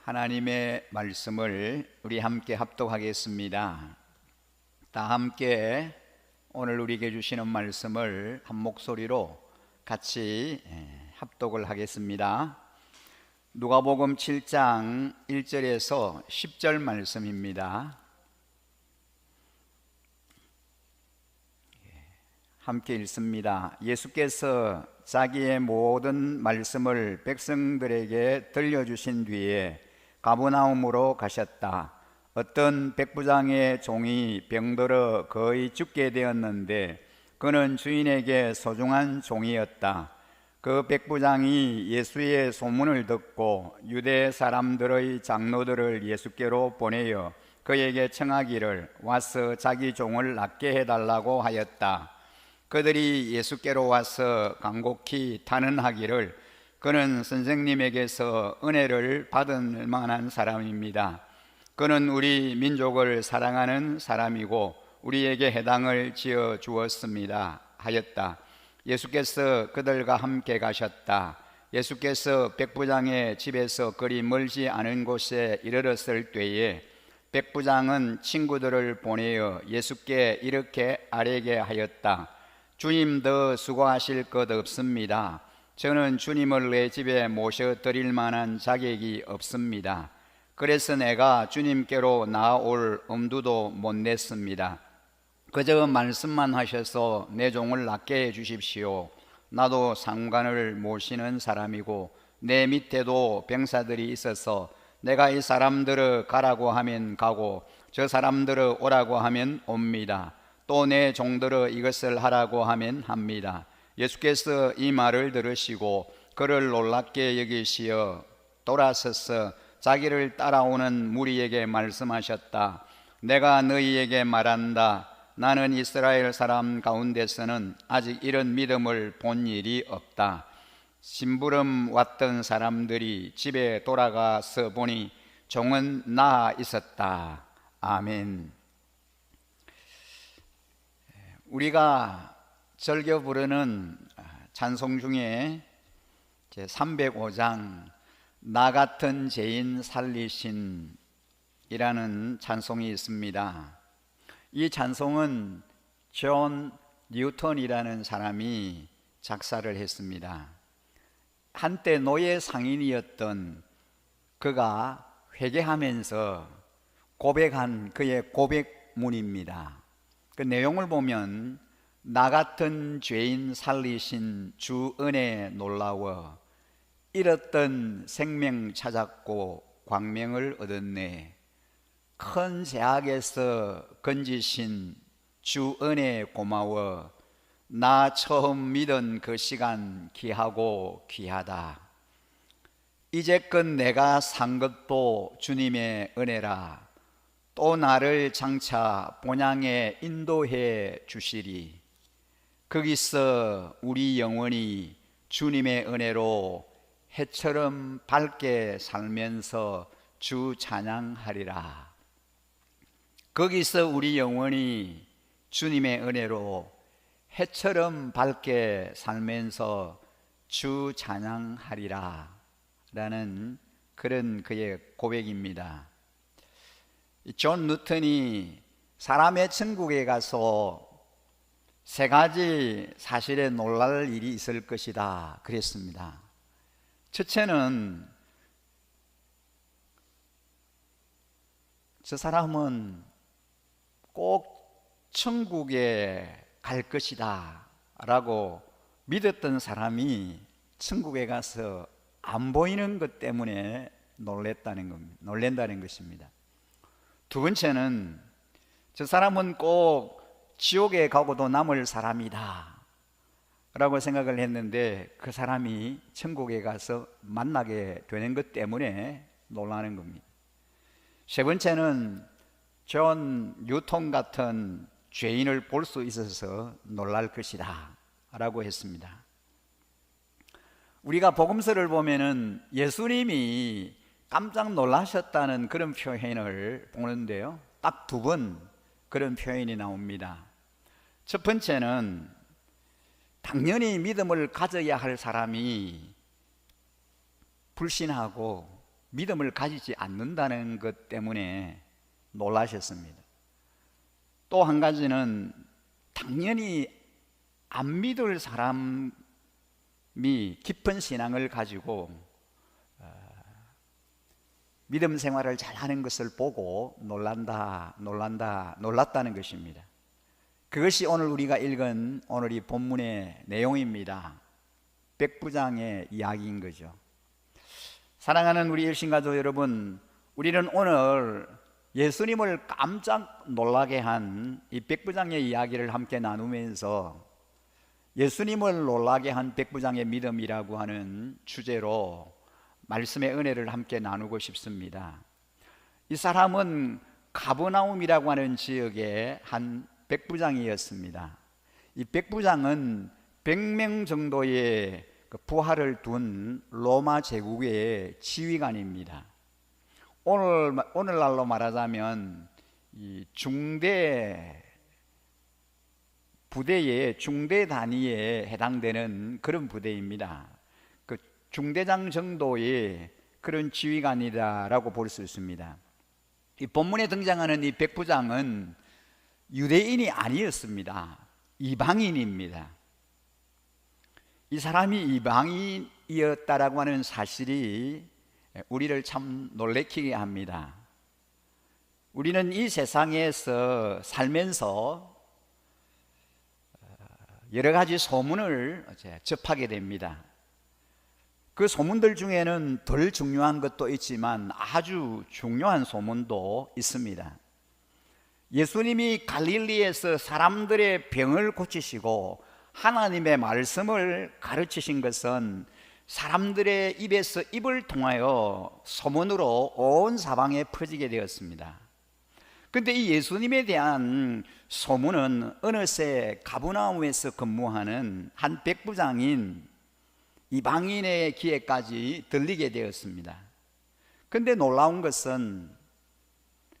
하나님의 말씀을 우리 함께 합독하겠습니다. 다 함께 오늘 우리에게 주시는 말씀을 한 목소리로 같이 합독을 하겠습니다. 누가복음 7장 1절에서 10절 말씀입니다. 함께 읽습니다. 예수께서 자기의 모든 말씀을 백성들에게 들려주신 뒤에 가버나움으로 가셨다. 어떤 백부장의 종이 병들어 거의 죽게 되었는데 그는 주인에게 소중한 종이었다. 그 백부장이 예수의 소문을 듣고 유대 사람들의 장로들을 예수께로 보내어 그에게 청하기를 와서 자기 종을 낫게 해달라고 하였다. 그들이 예수께로 와서 간곡히 탄원하기를 그는 선생님에게서 은혜를 받을 만한 사람입니다. 그는 우리 민족을 사랑하는 사람이고 우리에게 해당을 지어 주었습니다 하였다. 예수께서 그들과 함께 가셨다. 예수께서 백부장의 집에서 그리 멀지 않은 곳에 이르렀을 때에 백부장은 친구들을 보내어 예수께 이렇게 아뢰게 하였다. 주님, 더 수고하실 것 없습니다. 저는 주님을 내 집에 모셔드릴 만한 자격이 없습니다. 그래서 내가 주님께로 나아올 엄두도 못 냈습니다. 그저 말씀만 하셔서 내 종을 낫게 해 주십시오. 나도 상관을 모시는 사람이고 내 밑에도 병사들이 있어서 내가 이 사람들을 가라고 하면 가고 저 사람들을 오라고 하면 옵니다. 또 내 종들을 이것을 하라고 하면 합니다. 예수께서 이 말을 들으시고 그를 놀랍게 여기시어 돌아서서 자기를 따라오는 무리에게 말씀하셨다. 내가 너희에게 말한다. 나는 이스라엘 사람 가운데서는 아직 이런 믿음을 본 일이 없다. 심부름 왔던 사람들이 집에 돌아가서 보니 종은 나아 있었다. 아멘. 우리가 즐겨 부르는 찬송 중에 제305장 나 같은 죄인 살리신 이라는 찬송이 있습니다. 이 찬송은 존 뉴턴이라는 사람이 작사를 했습니다. 한때 노예 상인이었던 그가 회개하면서 고백한 그의 고백문입니다. 그 내용을 보면 나 같은 죄인 살리신 주 은혜에 놀라워 잃었던 생명 찾았고 광명을 얻었네. 큰 죄악에서 건지신 주 은혜에 고마워 나 처음 믿은 그 시간 귀하고 귀하다. 이제껏 내가 산 것도 주님의 은혜라. 또 나를 장차 본향에 인도해 주시리. 거기서 우리 영혼이 주님의 은혜로 해처럼 밝게 살면서 주 찬양하리라. 거기서 우리 영혼이 주님의 은혜로 해처럼 밝게 살면서 주 찬양하리라 라는 그런 그의 고백입니다. 존 뉴턴이 사람의 천국에 가서 세 가지 사실에 놀랄 일이 있을 것이다 그랬습니다. 첫째는 저 사람은 꼭 천국에 갈 것이다 라고 믿었던 사람이 천국에 가서 안 보이는 것 때문에 놀란다는 것입니다. 두 번째는 저 사람은 꼭 지옥에 가고도 남을 사람이다 라고 생각을 했는데 그 사람이 천국에 가서 만나게 되는 것 때문에 놀라는 겁니다. 세 번째는 존 뉴턴 같은 죄인을 볼 수 있어서 놀랄 것이다 라고 했습니다. 우리가 복음서를 보면은 예수님이 깜짝 놀라셨다는 그런 표현을 보는데요, 딱 두 번 그런 표현이 나옵니다. 첫 번째는 당연히 믿음을 가져야 할 사람이 불신하고 믿음을 가지지 않는다는 것 때문에 놀라셨습니다. 또 한 가지는 당연히 안 믿을 사람이 깊은 신앙을 가지고 믿음 생활을 잘하는 것을 보고 놀랐다는 것입니다. 그것이 오늘 우리가 읽은 오늘 이 본문의 내용입니다. 백부장의 이야기인 거죠. 사랑하는 우리 일신가족 여러분, 우리는 오늘 예수님을 깜짝 놀라게 한 이 백부장의 이야기를 함께 나누면서 예수님을 놀라게 한 백부장의 믿음이라고 하는 주제로 말씀의 은혜를 함께 나누고 싶습니다. 이 사람은 가버나움이라고 하는 지역의 한 백부장이었습니다. 이 백부장은 100명 정도의 부하를 둔 로마 제국의 지휘관입니다. 오늘날로 말하자면 이 중대 부대의 중대 단위에 해당되는 그런 부대입니다. 그 중대장 정도의 그런 지휘관이다라고 볼 수 있습니다. 이 본문에 등장하는 이 백부장은 유대인이 아니었습니다. 이방인입니다. 이 사람이 이방인이었다라고 하는 사실이 우리를 참 놀래키게 합니다. 우리는 이 세상에서 살면서 여러 가지 소문을 접하게 됩니다. 그 소문들 중에는 덜 중요한 것도 있지만 아주 중요한 소문도 있습니다. 예수님이 갈릴리에서 사람들의 병을 고치시고 하나님의 말씀을 가르치신 것은 사람들의 입에서 입을 통하여 소문으로 온 사방에 퍼지게 되었습니다. 그런데 이 예수님에 대한 소문은 어느새 가버나움에서 근무하는 한 백부장인 이방인의 귀에까지 들리게 되었습니다. 그런데 놀라운 것은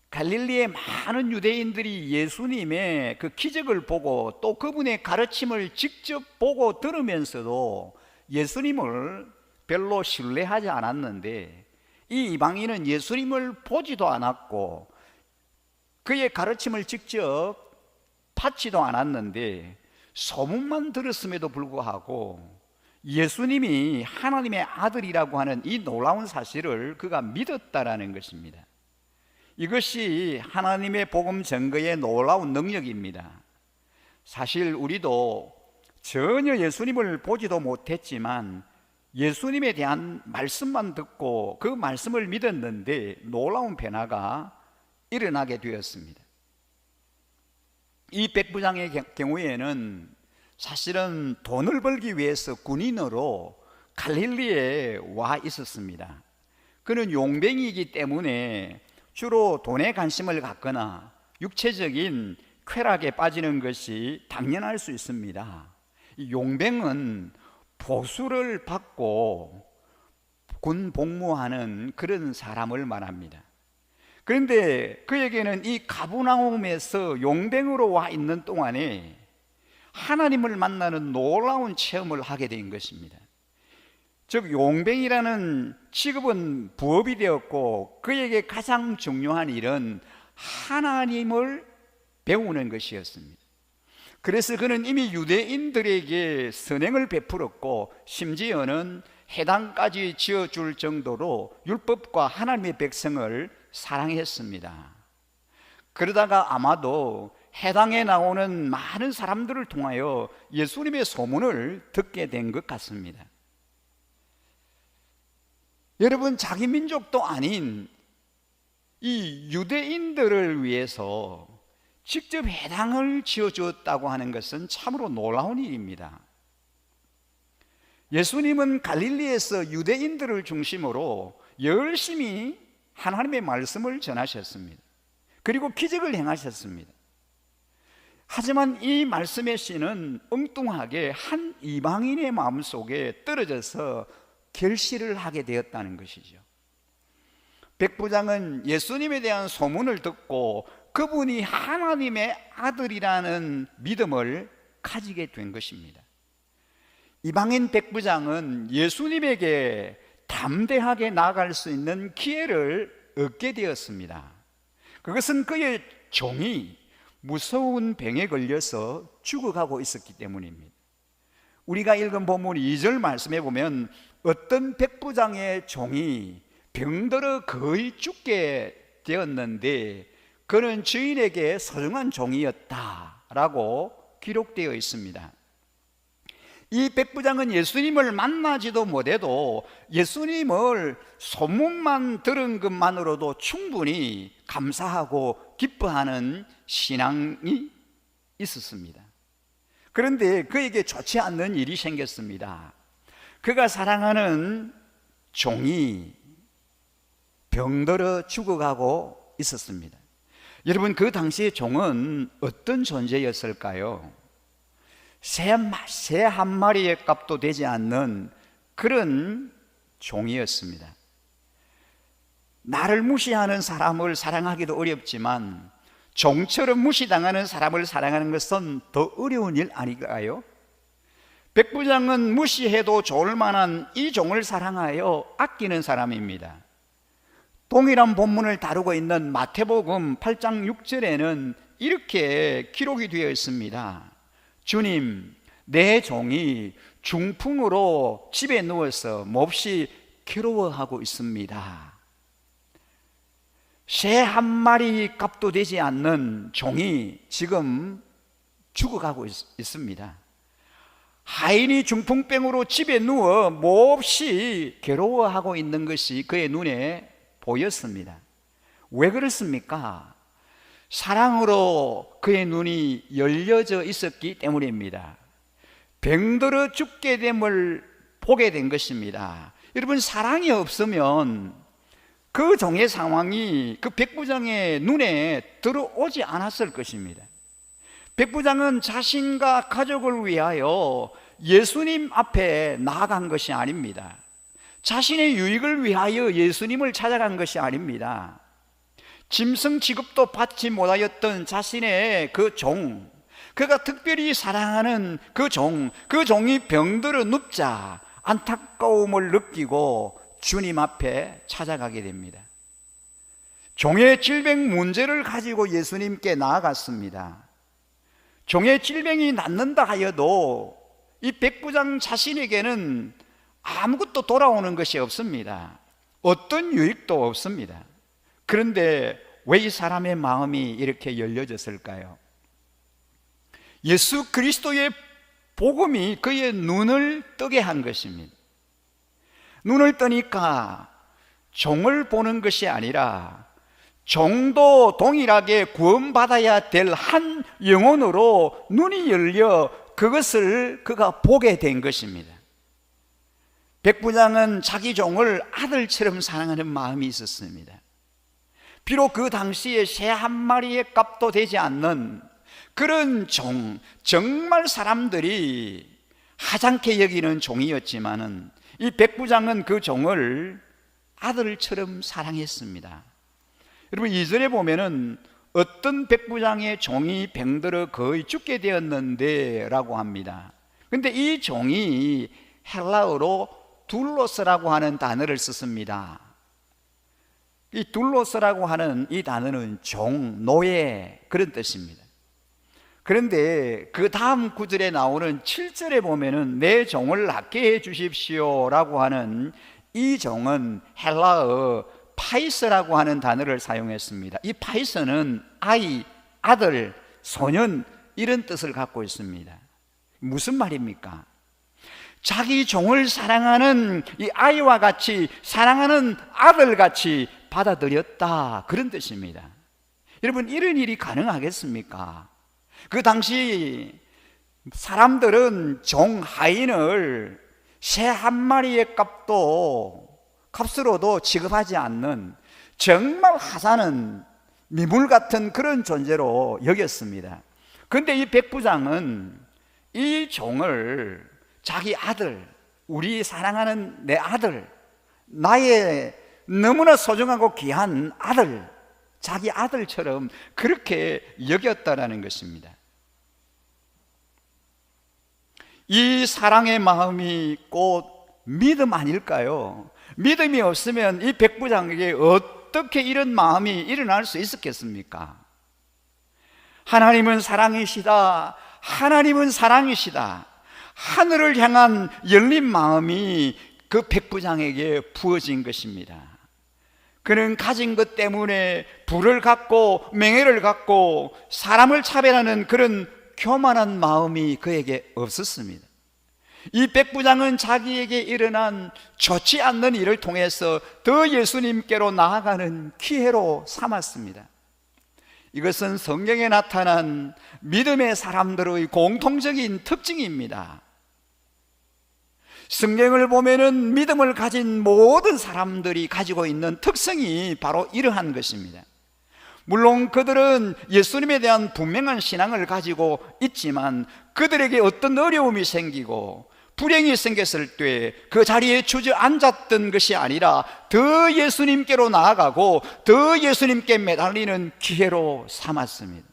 갈릴리의 많은 유대인들이 예수님의 그 기적을 보고 또 그분의 가르침을 직접 보고 들으면서도 예수님을 별로 신뢰하지 않았는데, 이 이방인은 예수님을 보지도 않았고 그의 가르침을 직접 받지도 않았는데 소문만 들었음에도 불구하고 예수님이 하나님의 아들이라고 하는 이 놀라운 사실을 그가 믿었다라는 것입니다. 이것이 하나님의 복음 증거의 놀라운 능력입니다. 사실 우리도 전혀 예수님을 보지도 못했지만 예수님에 대한 말씀만 듣고 그 말씀을 믿었는데 놀라운 변화가 일어나게 되었습니다. 이 백부장의 경우에는 사실은 돈을 벌기 위해서 군인으로 갈릴리에 와 있었습니다. 그는 용병이기 때문에 주로 돈에 관심을 갖거나 육체적인 쾌락에 빠지는 것이 당연할 수 있습니다. 용병은 보수를 받고 군 복무하는 그런 사람을 말합니다. 그런데 그에게는 이 가버나움에서 용병으로 와 있는 동안에 하나님을 만나는 놀라운 체험을 하게 된 것입니다. 즉 용병이라는 직업은 부업이 되었고 그에게 가장 중요한 일은 하나님을 배우는 것이었습니다. 그래서 그는 이미 유대인들에게 선행을 베풀었고 심지어는 회당까지 지어줄 정도로 율법과 하나님의 백성을 사랑했습니다. 그러다가 아마도 회당에 나오는 많은 사람들을 통하여 예수님의 소문을 듣게 된 것 같습니다. 여러분, 자기 민족도 아닌 이 유대인들을 위해서 직접 회당을 지어주었다고 하는 것은 참으로 놀라운 일입니다. 예수님은 갈릴리에서 유대인들을 중심으로 열심히 하나님의 말씀을 전하셨습니다. 그리고 기적을 행하셨습니다. 하지만 이 말씀의 씨는 엉뚱하게 한 이방인의 마음속에 떨어져서 결실을 하게 되었다는 것이죠. 백부장은 예수님에 대한 소문을 듣고 그분이 하나님의 아들이라는 믿음을 가지게 된 것입니다. 이방인 백부장은 예수님에게 담대하게 나아갈 수 있는 기회를 얻게 되었습니다. 그것은 그의 종이 무서운 병에 걸려서 죽어가고 있었기 때문입니다. 우리가 읽은 본문 2절 말씀에 보면 어떤 백부장의 종이 병들어 거의 죽게 되었는데 그는 주인에게 소중한 종이었다라고 기록되어 있습니다. 이 백부장은 예수님을 만나지도 못해도 예수님을 소문만 들은 것만으로도 충분히 감사하고 기뻐하는 신앙이 있었습니다. 그런데 그에게 좋지 않는 일이 생겼습니다. 그가 사랑하는 종이 병들어 죽어가고 있었습니다. 여러분, 그 당시의 종은 어떤 존재였을까요? 새 한 마리의 값도 되지 않는 그런 종이었습니다. 나를 무시하는 사람을 사랑하기도 어렵지만 종처럼 무시당하는 사람을 사랑하는 것은 더 어려운 일 아닐까요? 백부장은 무시해도 좋을 만한 이 종을 사랑하여 아끼는 사람입니다. 동일한 본문을 다루고 있는 마태복음 8장 6절에는 이렇게 기록이 되어 있습니다. 주님, 내 종이 중풍으로 집에 누워서 몹시 괴로워하고 있습니다. 새 한 마리 값도 되지 않는 종이 지금 죽어가고 있습니다. 하인이 중풍병으로 집에 누워 몹시 괴로워하고 있는 것이 그의 눈에 보였습니다. 왜 그렇습니까? 사랑으로 그의 눈이 열려져 있었기 때문입니다. 병들어 죽게 됨을 보게 된 것입니다. 여러분, 사랑이 없으면 그 종의 상황이 그 백부장의 눈에 들어오지 않았을 것입니다. 백부장은 자신과 가족을 위하여 예수님 앞에 나아간 것이 아닙니다. 자신의 유익을 위하여 예수님을 찾아간 것이 아닙니다. 짐승 취급도 받지 못하였던 자신의 그 종, 그가 특별히 사랑하는 그 종이 병들어 눕자 안타까움을 느끼고 주님 앞에 찾아가게 됩니다. 종의 질병 문제를 가지고 예수님께 나아갔습니다. 종의 질병이 낫는다 하여도 이 백부장 자신에게는 아무것도 돌아오는 것이 없습니다. 어떤 유익도 없습니다. 그런데 왜 이 사람의 마음이 이렇게 열려졌을까요? 예수 그리스도의 복음이 그의 눈을 뜨게 한 것입니다. 눈을 뜨니까 종을 보는 것이 아니라 종도 동일하게 구원받아야 될 한 영혼으로 눈이 열려 그것을 그가 보게 된 것입니다. 백부장은 자기 종을 아들처럼 사랑하는 마음이 있었습니다. 비록 그 당시에 새 한 마리의 값도 되지 않는 그런 종, 정말 사람들이 하찮게 여기는 종이었지만은 이 백부장은 그 종을 아들처럼 사랑했습니다. 여러분, 이전에 보면은 어떤 백부장의 종이 병들어 거의 죽게 되었는데 라고 합니다. 그런데 이 종이 헬라어로 둘로스라고 하는 단어를 썼습니다. 이 둘로스라고 하는 이 단어는 종, 노예 그런 뜻입니다. 그런데 그 다음 구절에 나오는 7절에 보면은 내 종을 낫게 해 주십시오 라고 하는 이 종은 헬라어 파이스라고 하는 단어를 사용했습니다. 이 파이스는 아이, 아들, 소년 이런 뜻을 갖고 있습니다. 무슨 말입니까? 자기 종을 사랑하는 이 아이와 같이, 사랑하는 아들같이 받아들였다, 그런 뜻입니다. 여러분, 이런 일이 가능하겠습니까? 그 당시 사람들은 종 하인을 새 한 마리의 값으로도 취급하지 않는 정말 하찮은 미물 같은 그런 존재로 여겼습니다. 그런데 이 백부장은 이 종을 자기 아들, 우리 사랑하는 내 아들, 나의 너무나 소중하고 귀한 아들, 자기 아들처럼 그렇게 여겼다라는 것입니다. 이 사랑의 마음이 곧 믿음 아닐까요? 믿음이 없으면 이 백부장에게 어떻게 이런 마음이 일어날 수 있었겠습니까? 하나님은 사랑이시다. 하나님은 사랑이시다. 하늘을 향한 열린 마음이 그 백부장에게 부어진 것입니다. 그는 가진 것 때문에 부를 갖고 명예를 갖고 사람을 차별하는 그런 교만한 마음이 그에게 없었습니다. 이 백부장은 자기에게 일어난 좋지 않는 일을 통해서 더 예수님께로 나아가는 기회로 삼았습니다. 이것은 성경에 나타난 믿음의 사람들의 공통적인 특징입니다. 성경을 보면은 믿음을 가진 모든 사람들이 가지고 있는 특성이 바로 이러한 것입니다. 물론 그들은 예수님에 대한 분명한 신앙을 가지고 있지만 그들에게 어떤 어려움이 생기고 불행이 생겼을 때 그 자리에 주저앉았던 것이 아니라 더 예수님께로 나아가고 더 예수님께 매달리는 기회로 삼았습니다.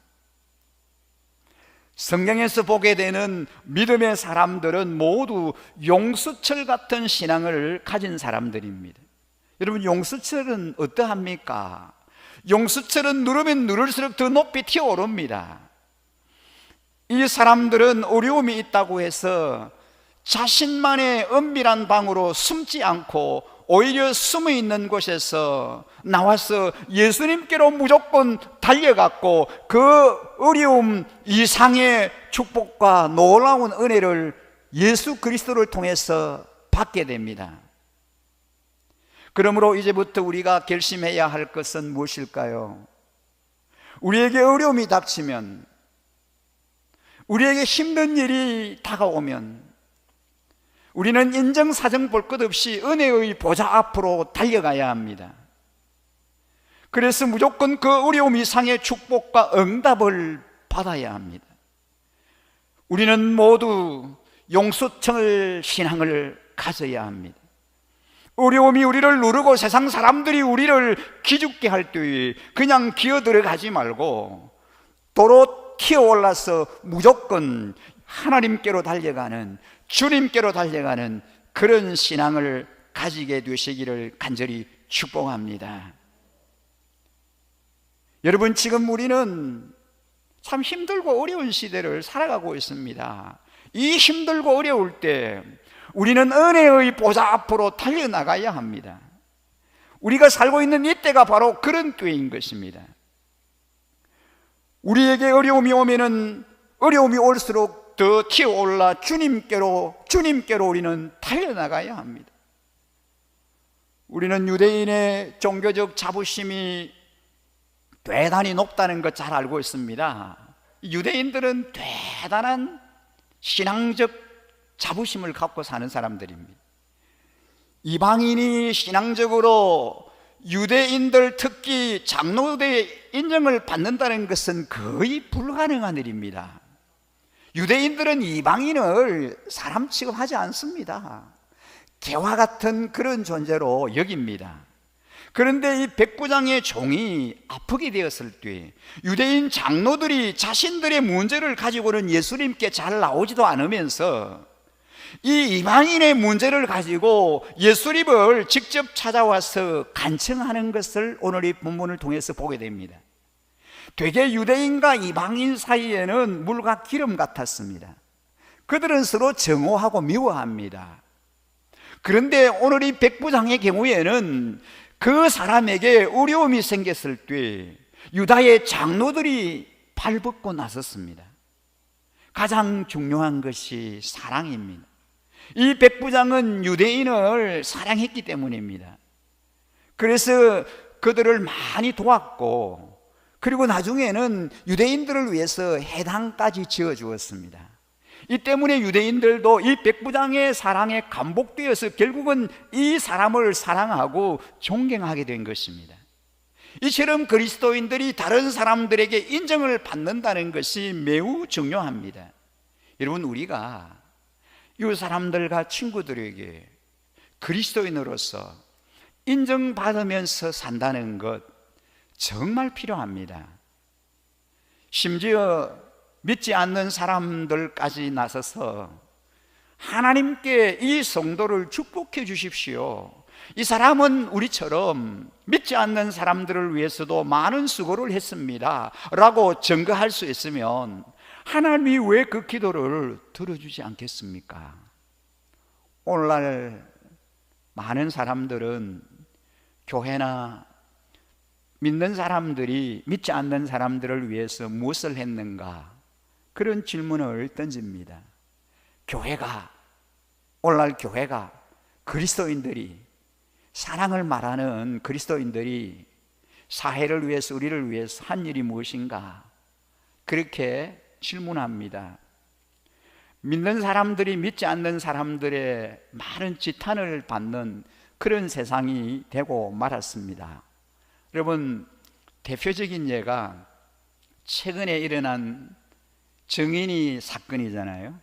성경에서 보게 되는 믿음의 사람들은 모두 용수철 같은 신앙을 가진 사람들입니다. 여러분, 용수철은 어떠합니까? 용수철은 누르면 누를수록 더 높이 튀어오릅니다. 이 사람들은 어려움이 있다고 해서 자신만의 은밀한 방으로 숨지 않고 오히려 숨어 있는 곳에서 나와서 예수님께로 무조건 달려갔고 그 어려움 이상의 축복과 놀라운 은혜를 예수 그리스도를 통해서 받게 됩니다. 그러므로 이제부터 우리가 결심해야 할 것은 무엇일까요? 우리에게 어려움이 닥치면, 우리에게 힘든 일이 다가오면 우리는 인정사정 볼 것 없이 은혜의 보좌 앞으로 달려가야 합니다. 그래서 무조건 그 어려움 이상의 축복과 응답을 받아야 합니다. 우리는 모두 용수철 신앙을 가져야 합니다. 어려움이 우리를 누르고 세상 사람들이 우리를 기죽게 할 때에 그냥 기어들어가지 말고 도로 튀어올라서 무조건 하나님께로 달려가는, 주님께로 달려가는 그런 신앙을 가지게 되시기를 간절히 축복합니다. 여러분, 지금 우리는 참 힘들고 어려운 시대를 살아가고 있습니다. 이 힘들고 어려울 때 우리는 은혜의 보좌 앞으로 달려나가야 합니다. 우리가 살고 있는 이때가 바로 그런 때인 것입니다. 우리에게 어려움이 오면은 어려움이 올수록 더 튀어올라 주님께로 우리는 달려나가야 합니다. 우리는 유대인의 종교적 자부심이 대단히 높다는 것 잘 알고 있습니다. 유대인들은 대단한 신앙적 자부심을 갖고 사는 사람들입니다. 이방인이 신앙적으로 유대인들, 특히 장로대의 인정을 받는다는 것은 거의 불가능한 일입니다. 유대인들은 이방인을 사람 취급하지 않습니다. 개와 같은 그런 존재로 여깁니다. 그런데 이 백부장의 종이 아프게 되었을 때 유대인 장로들이 자신들의 문제를 가지고는 예수님께 잘 나오지도 않으면서 이 이방인의 문제를 가지고 예수님을 직접 찾아와서 간청하는 것을 오늘 이 본문을 통해서 보게 됩니다. 되게 유대인과 이방인 사이에는 물과 기름 같았습니다. 그들은 서로 정오하고 미워합니다. 그런데 오늘 이 백부장의 경우에는 그 사람에게 어려움이 생겼을 때 유다의 장로들이 발벗고 나섰습니다. 가장 중요한 것이 사랑입니다. 이 백부장은 유대인을 사랑했기 때문입니다. 그래서 그들을 많이 도왔고, 그리고 나중에는 유대인들을 위해서 회당까지 지어주었습니다. 이 때문에 유대인들도 이 백부장의 사랑에 감복되어서 결국은 이 사람을 사랑하고 존경하게 된 것입니다. 이처럼 그리스도인들이 다른 사람들에게 인정을 받는다는 것이 매우 중요합니다. 여러분, 우리가 이 사람들과 친구들에게 그리스도인으로서 인정받으면서 산다는 것 정말 필요합니다. 심지어 믿지 않는 사람들까지 나서서 하나님께 이 성도를 축복해 주십시오, 이 사람은 우리처럼 믿지 않는 사람들을 위해서도 많은 수고를 했습니다 라고 증거할 수 있으면 하나님이 왜 그 기도를 들어주지 않겠습니까? 오늘날 많은 사람들은 교회나 믿는 사람들이 믿지 않는 사람들을 위해서 무엇을 했는가? 그런 질문을 던집니다. 오늘날 교회가 그리스도인들이, 사랑을 말하는 그리스도인들이 사회를 위해서, 우리를 위해서 한 일이 무엇인가? 그렇게 질문합니다. 믿는 사람들이 믿지 않는 사람들의 많은 지탄을 받는 그런 세상이 되고 말았습니다. 여러분, 대표적인 예가 최근에 일어난 정인이 사건이잖아요.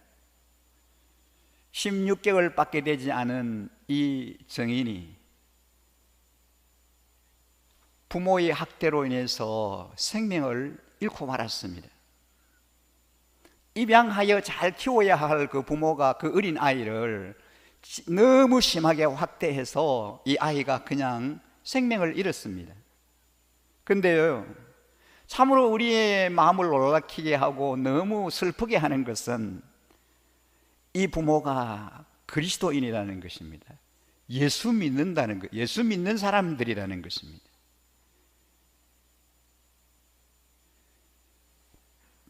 16개월밖에 되지 않은 이 정인이 부모의 학대로 인해서 생명을 잃고 말았습니다. 입양하여 잘 키워야 할 그 부모가 그 어린 아이를 너무 심하게 학대해서 이 아이가 그냥 생명을 잃었습니다. 근데요, 참으로 우리의 마음을 놀라키게 하고 너무 슬프게 하는 것은 이 부모가 그리스도인이라는 것입니다. 예수 믿는다는 것, 예수 믿는 사람들이라는 것입니다.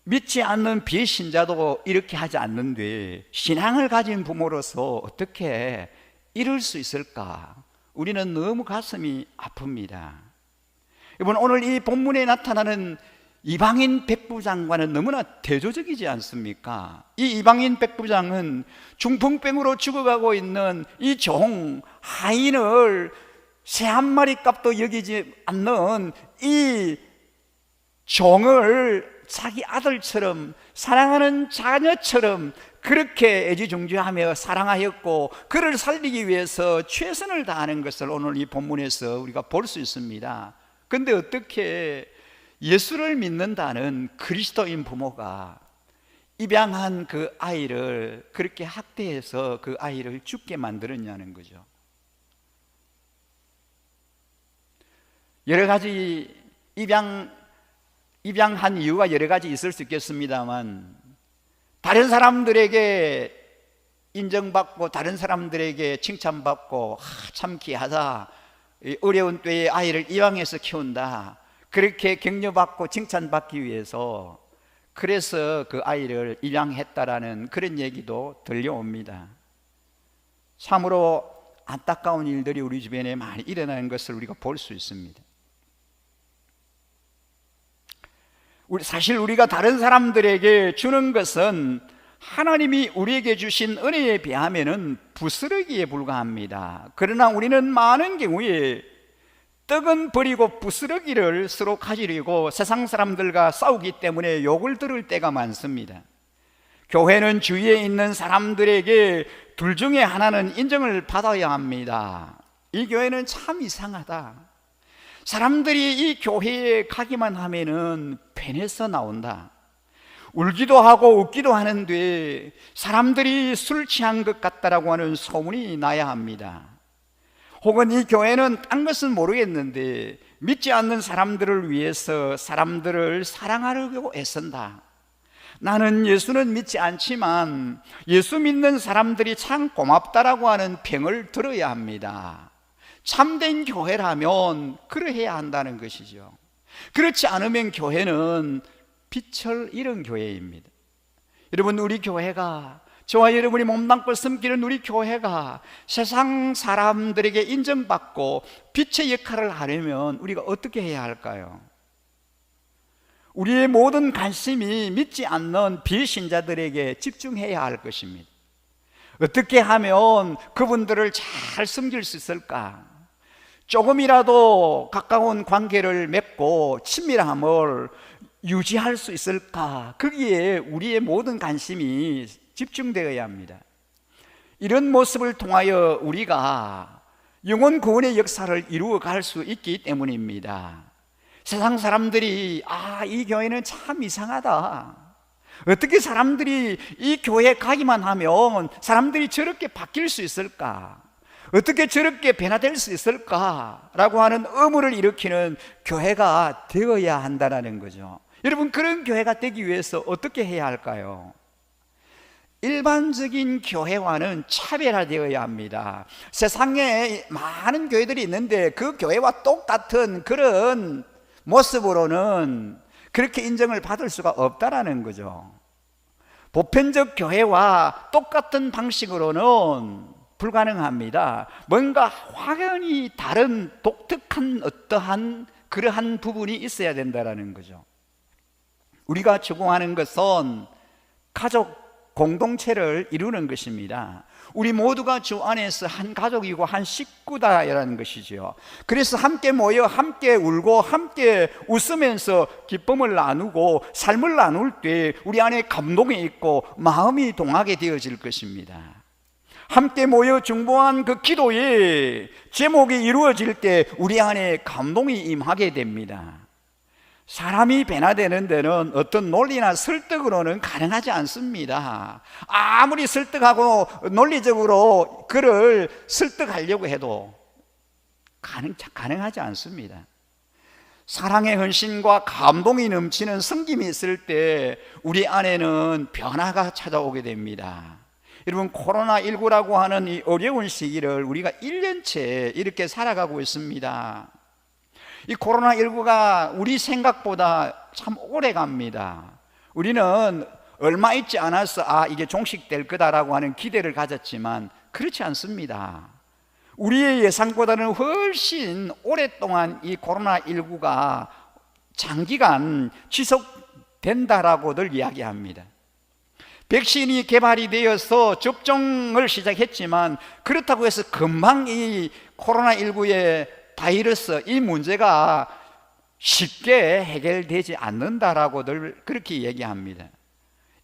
믿지 않는 비신자도 이렇게 하지 않는데 신앙을 가진 부모로서 어떻게 이럴 수 있을까? 우리는 너무 가슴이 아픕니다. 여러분, 오늘 이 본문에 나타나는 이방인 백부장과는 너무나 대조적이지 않습니까? 이 이방인 백부장은 중풍병으로 죽어가고 있는 이 종 하인을 새 한 마리 값도 여기지 않는 이 종을 자기 아들처럼, 사랑하는 자녀처럼 그렇게 애지중지하며 사랑하였고 그를 살리기 위해서 최선을 다하는 것을 오늘 이 본문에서 우리가 볼 수 있습니다. 그런데 어떻게 예수를 믿는다는 그리스도인 부모가 입양한 그 아이를 그렇게 학대해서 그 아이를 죽게 만들었냐는 거죠. 여러 가지 입양한 이유가 여러 가지 있을 수 있겠습니다만, 다른 사람들에게 인정받고 다른 사람들에게 칭찬받고 참 귀하다, 어려운 때에 아이를 입양해서 키운다, 그렇게 격려받고 칭찬받기 위해서 그래서 그 아이를 입양했다라는 그런 얘기도 들려옵니다. 참으로 안타까운 일들이 우리 주변에 많이 일어나는 것을 우리가 볼 수 있습니다. 사실 우리가 다른 사람들에게 주는 것은 하나님이 우리에게 주신 은혜에 비하면 부스러기에 불과합니다. 그러나 우리는 많은 경우에 떡은 버리고 부스러기를 서로 가지려고 세상 사람들과 싸우기 때문에 욕을 들을 때가 많습니다. 교회는 주위에 있는 사람들에게 둘 중에 하나는 인정을 받아야 합니다. 이 교회는 참 이상하다, 사람들이 이 교회에 가기만 하면은 펜에서 나온다, 울기도 하고 웃기도 하는데 사람들이 술 취한 것 같다라고 하는 소문이 나야 합니다. 혹은 이 교회는 딴 것은 모르겠는데 믿지 않는 사람들을 위해서 사람들을 사랑하려고 애쓴다, 나는 예수는 믿지 않지만 예수 믿는 사람들이 참 고맙다라고 하는 평을 들어야 합니다. 참된 교회라면 그러해야 한다는 것이죠. 그렇지 않으면 교회는 빛을 잃은 교회입니다. 여러분, 우리 교회가, 저와 여러분이 몸담고 섬기는 우리 교회가 세상 사람들에게 인정받고 빛의 역할을 하려면 우리가 어떻게 해야 할까요? 우리의 모든 관심이 믿지 않는 비신자들에게 집중해야 할 것입니다. 어떻게 하면 그분들을 잘 섬길 수 있을까? 조금이라도 가까운 관계를 맺고 친밀함을 유지할 수 있을까? 거기에 우리의 모든 관심이 집중되어야 합니다. 이런 모습을 통하여 우리가 영혼 구원의 역사를 이루어 갈 수 있기 때문입니다. 세상 사람들이 이 교회는 참 이상하다, 어떻게 사람들이 이 교회 가기만 하면 사람들이 저렇게 바뀔 수 있을까? 어떻게 저렇게 변화될 수 있을까라고 하는 의문을 일으키는 교회가 되어야 한다는 거죠. 여러분, 그런 교회가 되기 위해서 어떻게 해야 할까요? 일반적인 교회와는 차별화되어야 합니다. 세상에 많은 교회들이 있는데 그 교회와 똑같은 그런 모습으로는 그렇게 인정을 받을 수가 없다라는 거죠. 보편적 교회와 똑같은 방식으로는 불가능합니다. 뭔가 확연히 다른 독특한 어떠한 그러한 부분이 있어야 된다는 거죠. 우리가 추구하는 것은 가족 공동체를 이루는 것입니다. 우리 모두가 주 안에서 한 가족이고 한 식구다라는 것이죠. 그래서 함께 모여 함께 울고 함께 웃으면서 기쁨을 나누고 삶을 나눌 때 우리 안에 감동이 있고 마음이 동하게 되어질 것입니다. 함께 모여 중보한 그 기도의 제목이 이루어질 때 우리 안에 감동이 임하게 됩니다. 사람이 변화되는 데는 어떤 논리나 설득으로는 가능하지 않습니다. 아무리 설득하고 논리적으로 그를 설득하려고 해도 가능하지 않습니다. 사랑의 헌신과 감동이 넘치는 섬김이 있을 때 우리 안에는 변화가 찾아오게 됩니다. 여러분, 코로나19라고 하는 이 어려운 시기를 우리가 1년째 이렇게 살아가고 있습니다. 이 코로나19가 우리 생각보다 참 오래 갑니다. 우리는 얼마 있지 않아서 이게 종식될 거다라고 하는 기대를 가졌지만 그렇지 않습니다. 우리의 예상보다는 훨씬 오랫동안 이 코로나19가 장기간 지속된다라고들 이야기합니다. 백신이 개발이 되어서 접종을 시작했지만 그렇다고 해서 금방 이 코로나19의 바이러스, 이 문제가 쉽게 해결되지 않는다라고들 그렇게 얘기합니다.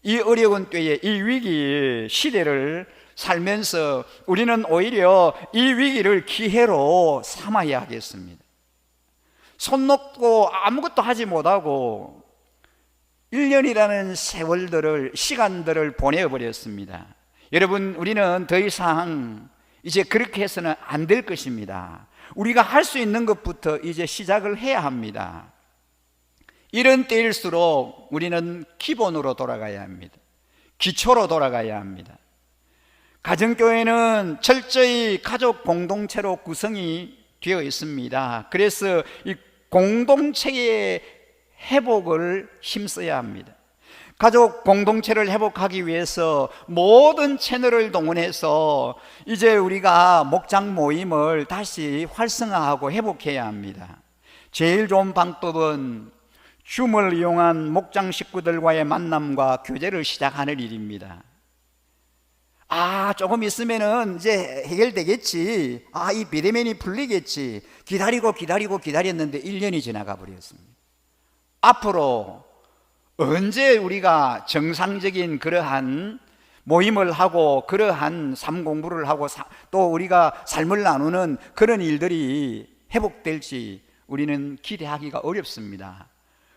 이 어려운 때에 이 위기 시대를 살면서 우리는 오히려 이 위기를 기회로 삼아야 하겠습니다. 손 놓고 아무것도 하지 못하고 1년이라는 시간들을 보내버렸습니다. 여러분, 우리는 더 이상 이제 그렇게 해서는 안 될 것입니다. 우리가 할 수 있는 것부터 이제 시작을 해야 합니다. 이런 때일수록 우리는 기본으로 돌아가야 합니다. 기초로 돌아가야 합니다. 가정교회는 철저히 가족 공동체로 구성이 되어 있습니다. 그래서 이 공동체의 회복을 힘써야 합니다. 가족 공동체를 회복하기 위해서 모든 채널을 동원해서 이제 우리가 목장 모임을 다시 활성화하고 회복해야 합니다. 제일 좋은 방법은 줌을 이용한 목장 식구들과의 만남과 교제를 시작하는 일입니다. 조금 있으면은 이제 해결되겠지. 이 비대면이 풀리겠지. 기다렸는데 1년이 지나가 버렸습니다. 앞으로 언제 우리가 정상적인 그러한 모임을 하고 그러한 삶 공부를 하고 또 우리가 삶을 나누는 그런 일들이 회복될지 우리는 기대하기가 어렵습니다.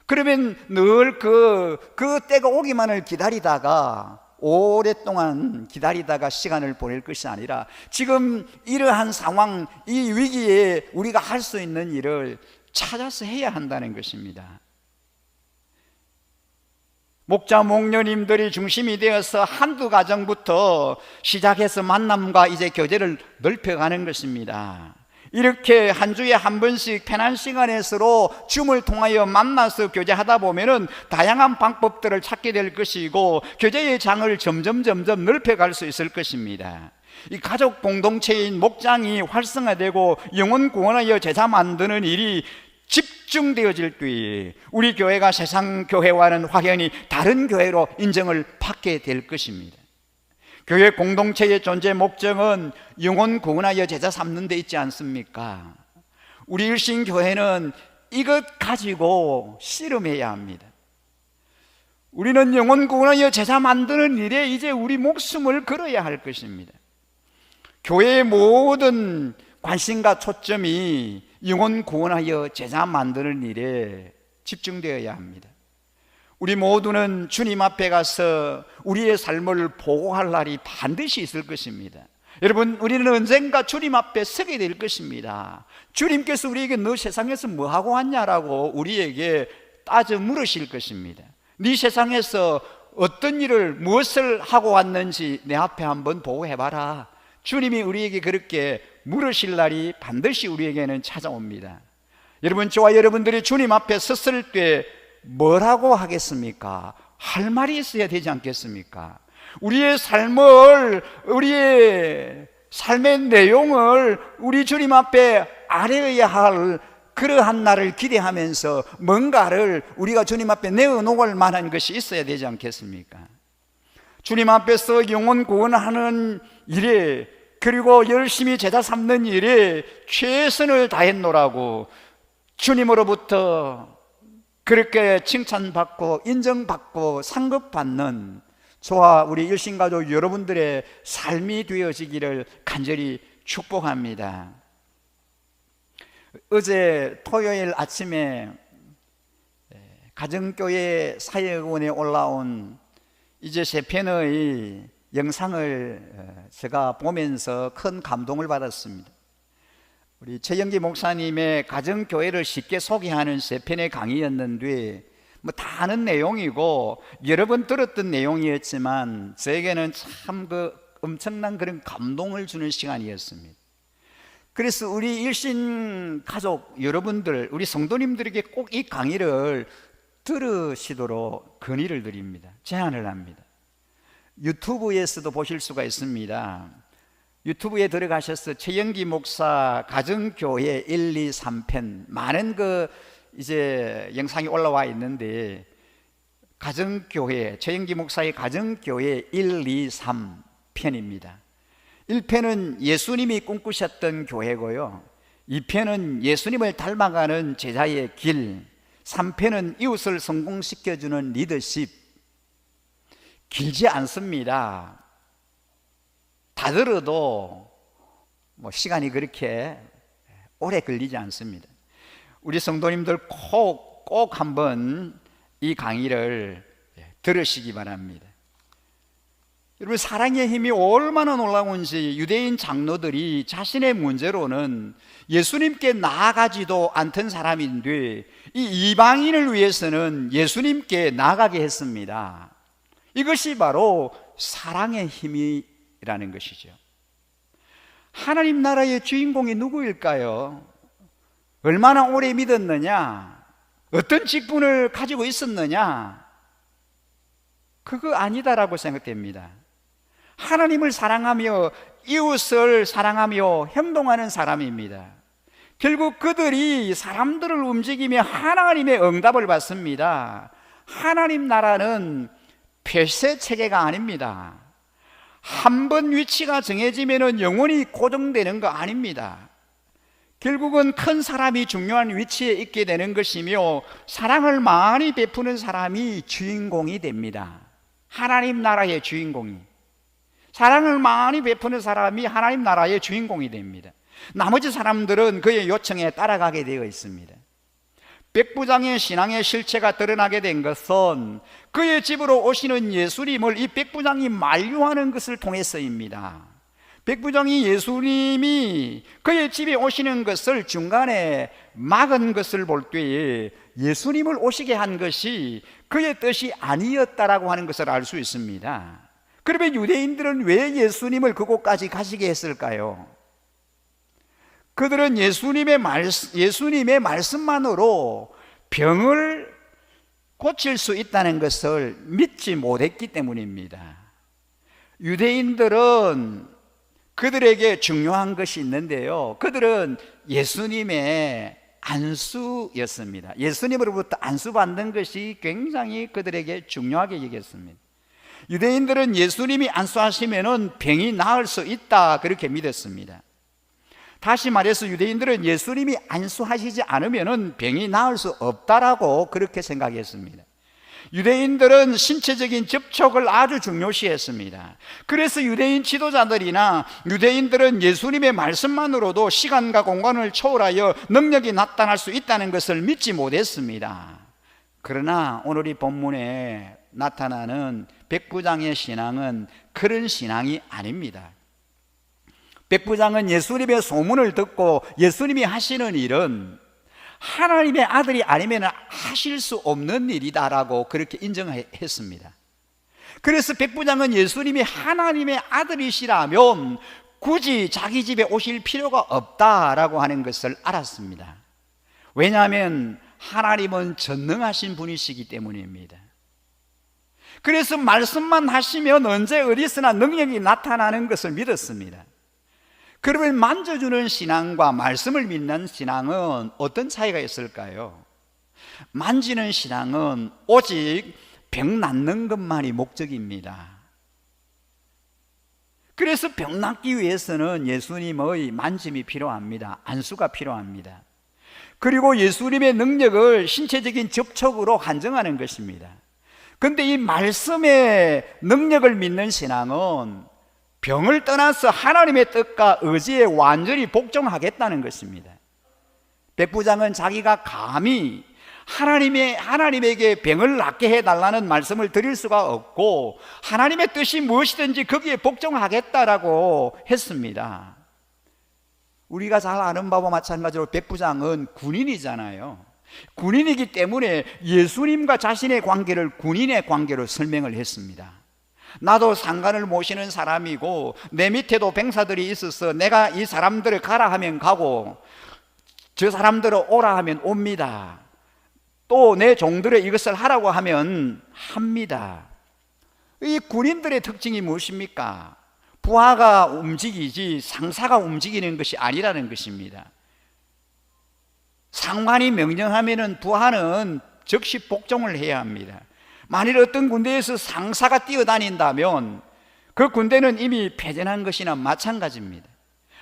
그러면 늘 그 때가 오기만을 기다리다가 오랫동안 기다리다가 시간을 보낼 것이 아니라 지금 이러한 상황, 이 위기에 우리가 할 수 있는 일을 찾아서 해야 한다는 것입니다. 목자 목녀님들이 중심이 되어서 한두 가정부터 시작해서 만남과 이제 교제를 넓혀가는 것입니다. 이렇게 한 주에 한 번씩 편한 시간에서로 줌을 통하여 만나서 교제하다 보면은 다양한 방법들을 찾게 될 것이고 교제의 장을 점점 넓혀갈 수 있을 것입니다. 이 가족 공동체인 목장이 활성화되고 영혼 구원하여 제자 만드는 일이 집중되어질 때에 우리 교회가 세상 교회와는 확연히 다른 교회로 인정을 받게 될 것입니다. 교회 공동체의 존재 목적은 영혼 구원하여 제자 삼는 데 있지 않습니까? 우리 일신교회는 이것 가지고 씨름해야 합니다. 우리는 영혼 구원하여 제자 만드는 일에 이제 우리 목숨을 걸어야 할 것입니다. 교회의 모든 관심과 초점이 영혼 구원하여 제자 만드는 일에 집중되어야 합니다. 우리 모두는 주님 앞에 가서 우리의 삶을 보고할 날이 반드시 있을 것입니다. 여러분, 우리는 언젠가 주님 앞에 서게 될 것입니다. 주님께서 우리에게 너 세상에서 뭐 하고 왔냐라고 우리에게 따져 물으실 것입니다. 네 세상에서 어떤 일을 무엇을 하고 왔는지 내 앞에 한번 보고해봐라. 주님이 우리에게 그렇게 물으실 날이 반드시 우리에게는 찾아옵니다. 여러분, 저와 여러분들이 주님 앞에 섰을 때 뭐라고 하겠습니까? 할 말이 있어야 되지 않겠습니까? 우리의 삶의 내용을 우리 주님 앞에 아뢰어야 할 그러한 날을 기대하면서 뭔가를 우리가 주님 앞에 내어놓을 만한 것이 있어야 되지 않겠습니까? 주님 앞에서 영혼 구원하는 일에, 그리고 열심히 제자 삼는 일에 최선을 다했노라고 주님으로부터 그렇게 칭찬받고 인정받고 상급받는 저와 우리 일신가족 여러분들의 삶이 되어지기를 간절히 축복합니다. 어제 토요일 아침에 가정교회 사역원에 올라온 이제 세 편의 영상을 제가 보면서 큰 감동을 받았습니다. 우리 최영기 목사님의 가정교회를 쉽게 소개하는 세 편의 강의였는데 뭐 다 아는 내용이고 여러 번 들었던 내용이었지만 저에게는 참 엄청난 그런 감동을 주는 시간이었습니다. 그래서 우리 일신 가족 여러분들, 우리 성도님들에게 꼭 이 강의를 들으시도록 건의를 드립니다. 제안을 합니다. 유튜브에서도 보실 수가 있습니다. 유튜브에 들어가셔서 최영기 목사 가정교회 1, 2, 3편 많은 이제 영상이 올라와 있는데 가정교회, 최영기 목사의 가정교회 1, 2, 3편입니다. 1편은 예수님이 꿈꾸셨던 교회고요, 2편은 예수님을 닮아가는 제자의 길, 3편은 이웃을 성공시켜주는 리더십. 길지 않습니다. 다 들어도 뭐 시간이 그렇게 오래 걸리지 않습니다. 우리 성도님들 꼭 한번 이 강의를 들으시기 바랍니다. 여러분, 사랑의 힘이 얼마나 놀라운지 유대인 장로들이 자신의 문제로는 예수님께 나아가지도 않던 사람인데 이 이방인을 위해서는 예수님께 나아가게 했습니다. 이것이 바로 사랑의 힘이라는 것이죠. 하나님 나라의 주인공이 누구일까요? 얼마나 오래 믿었느냐? 어떤 직분을 가지고 있었느냐? 그거 아니다라고 생각됩니다. 하나님을 사랑하며 이웃을 사랑하며 행동하는 사람입니다. 결국 그들이 사람들을 움직이며 하나님의 응답을 받습니다. 하나님 나라는 폐쇄 체계가 아닙니다. 한 번 위치가 정해지면 영원히 고정되는 거 아닙니다. 결국은 큰 사람이 중요한 위치에 있게 되는 것이며 사랑을 많이 베푸는 사람이 주인공이 됩니다. 하나님 나라의 주인공이, 사랑을 많이 베푸는 사람이 하나님 나라의 주인공이 됩니다. 나머지 사람들은 그의 요청에 따라가게 되어 있습니다. 백부장의 신앙의 실체가 드러나게 된 것은 그의 집으로 오시는 예수님을 이 백부장이 만류하는 것을 통해서입니다. 백부장이 예수님이 그의 집에 오시는 것을 중간에 막은 것을 볼 때에 예수님을 오시게 한 것이 그의 뜻이 아니었다라고 하는 것을 알 수 있습니다. 그러면 유대인들은 왜 예수님을 그곳까지 가시게 했을까요? 그들은 예수님의 말씀만으로 병을 고칠 수 있다는 것을 믿지 못했기 때문입니다. 유대인들은 그들에게 중요한 것이 있는데요, 그들은 예수님의 안수였습니다. 예수님으로부터 안수받는 것이 굉장히 그들에게 중요하게 여겼습니다. 유대인들은 예수님이 안수하시면 병이 나을 수 있다, 그렇게 믿었습니다. 다시 말해서 유대인들은 예수님이 안수하시지 않으면 병이 나을 수 없다라고 그렇게 생각했습니다. 유대인들은 신체적인 접촉을 아주 중요시했습니다. 그래서 유대인 지도자들이나 유대인들은 예수님의 말씀만으로도 시간과 공간을 초월하여 능력이 나타날 수 있다는 것을 믿지 못했습니다. 그러나 오늘 이 본문에 나타나는 백부장의 신앙은 그런 신앙이 아닙니다. 백부장은 예수님의 소문을 듣고 예수님이 하시는 일은 하나님의 아들이 아니면 하실 수 없는 일이다라고 그렇게 인정했습니다. 그래서 백부장은 예수님이 하나님의 아들이시라면 굳이 자기 집에 오실 필요가 없다라고 하는 것을 알았습니다. 왜냐하면 하나님은 전능하신 분이시기 때문입니다. 그래서 말씀만 하시면 언제 어디서나 능력이 나타나는 것을 믿었습니다. 그러면 만져주는 신앙과 말씀을 믿는 신앙은 어떤 차이가 있을까요? 만지는 신앙은 오직 병 낫는 것만이 목적입니다. 그래서 병 낫기 위해서는 예수님의 만짐이 필요합니다. 안수가 필요합니다. 그리고 예수님의 능력을 신체적인 접촉으로 한정하는 것입니다. 그런데 이 말씀의 능력을 믿는 신앙은 병을 떠나서 하나님의 뜻과 의지에 완전히 복종하겠다는 것입니다. 백부장은 자기가 감히 하나님에게 병을 낫게 해달라는 말씀을 드릴 수가 없고 하나님의 뜻이 무엇이든지 거기에 복종하겠다라고 했습니다. 우리가 잘 아는 바와 마찬가지로 백부장은 군인이잖아요. 군인이기 때문에 예수님과 자신의 관계를 군인의 관계로 설명을 했습니다. 나도 상관을 모시는 사람이고 내 밑에도 병사들이 있어서 내가 이 사람들을 가라 하면 가고 저 사람들을 오라 하면 옵니다. 또 내 종들의 이것을 하라고 하면 합니다. 이 군인들의 특징이 무엇입니까? 부하가 움직이지 상사가 움직이는 것이 아니라는 것입니다. 상관이 명령하면 부하는 즉시 복종을 해야 합니다. 만일 어떤 군대에서 상사가 뛰어다닌다면 그 군대는 이미 패전한 것이나 마찬가지입니다.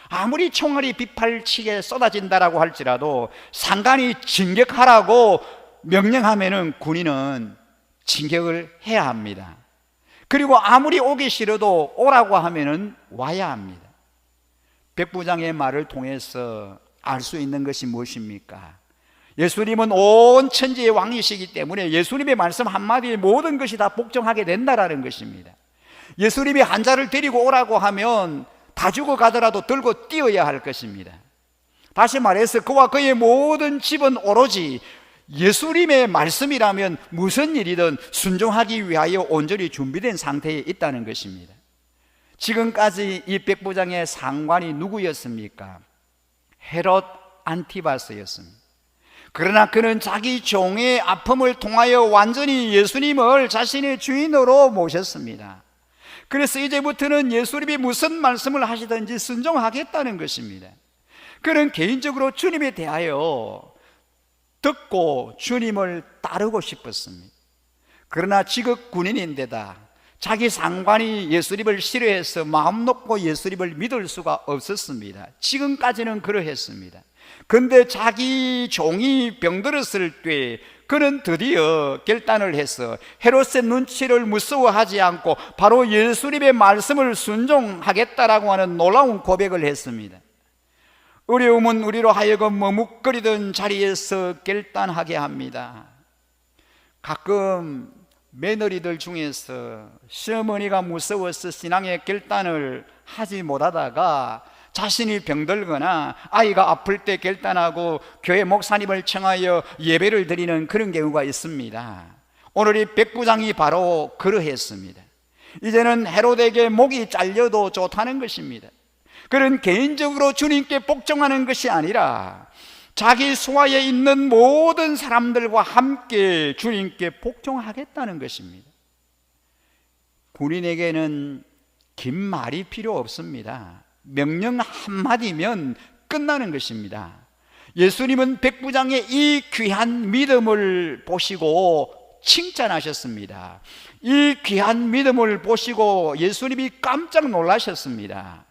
아무리 총알이 빗발치게 쏟아진다라고 할지라도 상관이 진격하라고 명령하면 군인은 진격을 해야 합니다. 그리고 아무리 오기 싫어도 오라고 하면 와야 합니다. 백부장의 말을 통해서 알 수 있는 것이 무엇입니까? 예수님은 온 천지의 왕이시기 때문에 예수님의 말씀 한마디에 모든 것이 다 복종하게 된다라는 것입니다. 예수님이 환자를 데리고 오라고 하면 다 죽어가더라도 들고 뛰어야 할 것입니다. 다시 말해서 그와 그의 모든 집은 오로지 예수님의 말씀이라면 무슨 일이든 순종하기 위하여 온전히 준비된 상태에 있다는 것입니다. 지금까지 이 백부장의 상관이 누구였습니까? 헤롯 안티바스였습니다. 그러나 그는 자기 종의 아픔을 통하여 완전히 예수님을 자신의 주인으로 모셨습니다. 그래서 이제부터는 예수님이 무슨 말씀을 하시든지 순종하겠다는 것입니다. 그는 개인적으로 주님에 대하여 듣고 주님을 따르고 싶었습니다. 그러나 지극 군인인데다 자기 상관이 예수님을 싫어해서 마음 놓고 예수님을 믿을 수가 없었습니다. 지금까지는 그러했습니다. 그런데 자기 종이 병들었을 때 그는 드디어 결단을 해서 헤롯의 눈치를 무서워하지 않고 바로 예수님의 말씀을 순종하겠다라고 하는 놀라운 고백을 했습니다. 어려움은 우리로 하여금 머뭇거리던 자리에서 결단하게 합니다. 가끔 며느리들 중에서 시어머니가 무서워서 신앙의 결단을 하지 못하다가 자신이 병들거나 아이가 아플 때 결단하고 교회 목사님을 청하여 예배를 드리는 그런 경우가 있습니다. 오늘 이 백부장이 바로 그러했습니다. 이제는 헤롯에게 목이 잘려도 좋다는 것입니다. 그는 개인적으로 주님께 복종하는 것이 아니라 자기 수하에 있는 모든 사람들과 함께 주님께 복종하겠다는 것입니다. 군인에게는 긴 말이 필요 없습니다. 명령 한마디면 끝나는 것입니다. 예수님은 백부장의 이 귀한 믿음을 보시고 칭찬하셨습니다. 이 귀한 믿음을 보시고 예수님이 깜짝 놀라셨습니다.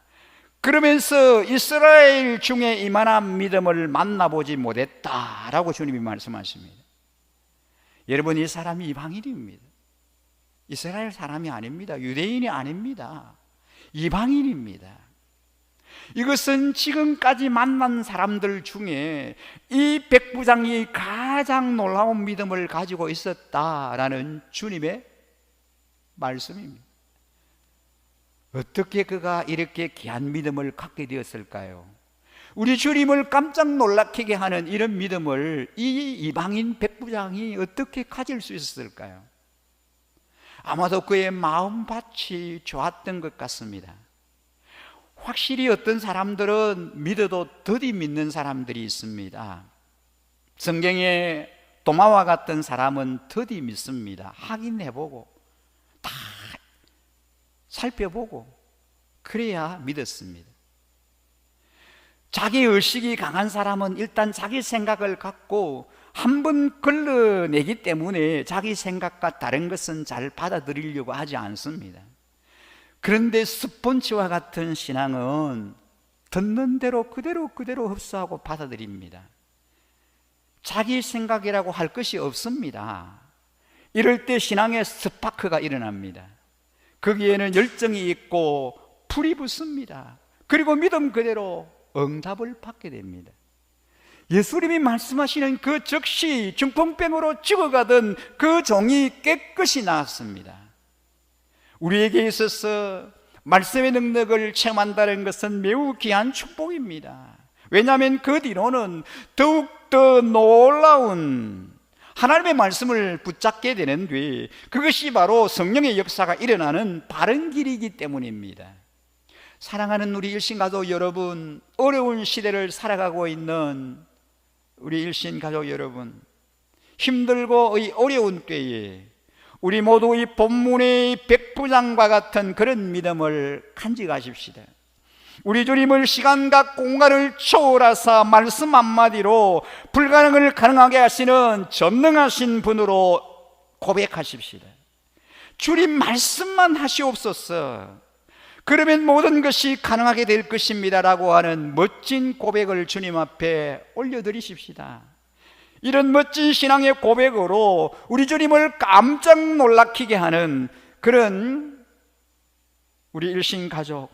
그러면서 이스라엘 중에 이만한 믿음을 만나보지 못했다라고 주님이 말씀하십니다. 여러분, 이 사람이 이방인입니다. 이스라엘 사람이 아닙니다. 유대인이 아닙니다. 이방인입니다. 이것은 지금까지 만난 사람들 중에 이 백부장이 가장 놀라운 믿음을 가지고 있었다라는 주님의 말씀입니다. 어떻게 그가 이렇게 귀한 믿음을 갖게 되었을까요? 우리 주님을 깜짝 놀라게 하는 이런 믿음을 이 이방인 백부장이 어떻게 가질 수 있었을까요? 아마도 그의 마음밭이 좋았던 것 같습니다. 확실히 어떤 사람들은 믿어도 더디 믿는 사람들이 있습니다. 성경에 도마와 같은 사람은 더디 믿습니다. 확인해보고 다 살펴보고 그래야 믿었습니다. 자기 의식이 강한 사람은 일단 자기 생각을 갖고 한번 걸러내기 때문에 자기 생각과 다른 것은 잘 받아들이려고 하지 않습니다. 그런데 스폰지와 같은 신앙은 듣는 대로 그대로 흡수하고 받아들입니다. 자기 생각이라고 할 것이 없습니다. 이럴 때 신앙의 스파크가 일어납니다. 거기에는 열정이 있고 불이 붙습니다. 그리고 믿음 그대로 응답을 받게 됩니다. 예수님이 말씀하시는 그 즉시 중풍병으로 죽어가던 그 종이 깨끗이 나았습니다. 우리에게 있어서 말씀의 능력을 체험한다는 것은 매우 귀한 축복입니다. 왜냐하면 그 뒤로는 더욱더 놀라운 하나님의 말씀을 붙잡게 되는데 그것이 바로 성령의 역사가 일어나는 바른 길이기 때문입니다. 사랑하는 우리 일신가족 여러분, 어려운 시대를 살아가고 있는 우리 일신가족 여러분, 힘들고 어려운 때에 우리 모두 이 본문의 백부장과 같은 그런 믿음을 간직하십시다. 우리 주님을 시간과 공간을 초월하사 말씀 한마디로 불가능을 가능하게 하시는 전능하신 분으로 고백하십시다. 주님 말씀만 하시옵소서. 그러면 모든 것이 가능하게 될 것입니다 라고 하는 멋진 고백을 주님 앞에 올려드리십시다. 이런 멋진 신앙의 고백으로 우리 주님을 깜짝 놀라키게 하는 그런 우리 일신가족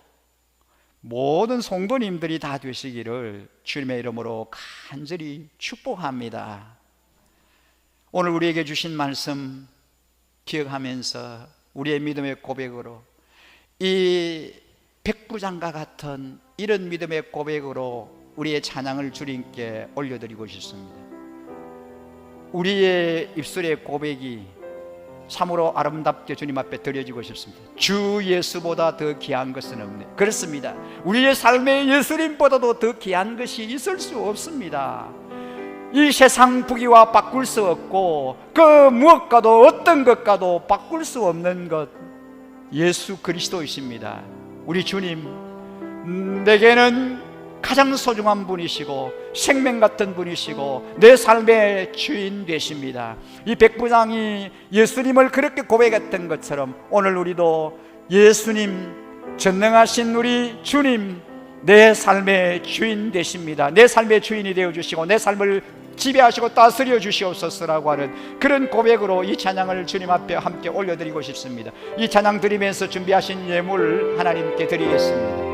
모든 성도님들이 다 되시기를 주님의 이름으로 간절히 축복합니다. 오늘 우리에게 주신 말씀 기억하면서 우리의 믿음의 고백으로 이 백부장과 같은 이런 믿음의 고백으로 우리의 찬양을 주님께 올려드리고 싶습니다. 우리의 입술의 고백이 참으로 아름답게 주님 앞에 드려지고 싶습니다. 주 예수보다 더 귀한 것은 없네. 그렇습니다. 우리의 삶에 예수님보다도 더 귀한 것이 있을 수 없습니다. 이 세상 부귀와 바꿀 수 없고 그 무엇과도 어떤 것과도 바꿀 수 없는 것 예수 그리스도이십니다. 우리 주님, 내게는 가장 소중한 분이시고 생명 같은 분이시고 내 삶의 주인 되십니다. 이 백부장이 예수님을 그렇게 고백했던 것처럼 오늘 우리도 예수님, 전능하신 우리 주님, 내 삶의 주인 되십니다. 내 삶의 주인이 되어주시고 내 삶을 지배하시고 다스려 주시옵소서라고 하는 그런 고백으로 이 찬양을 주님 앞에 함께 올려드리고 싶습니다. 이 찬양 드리면서 준비하신 예물 하나님께 드리겠습니다.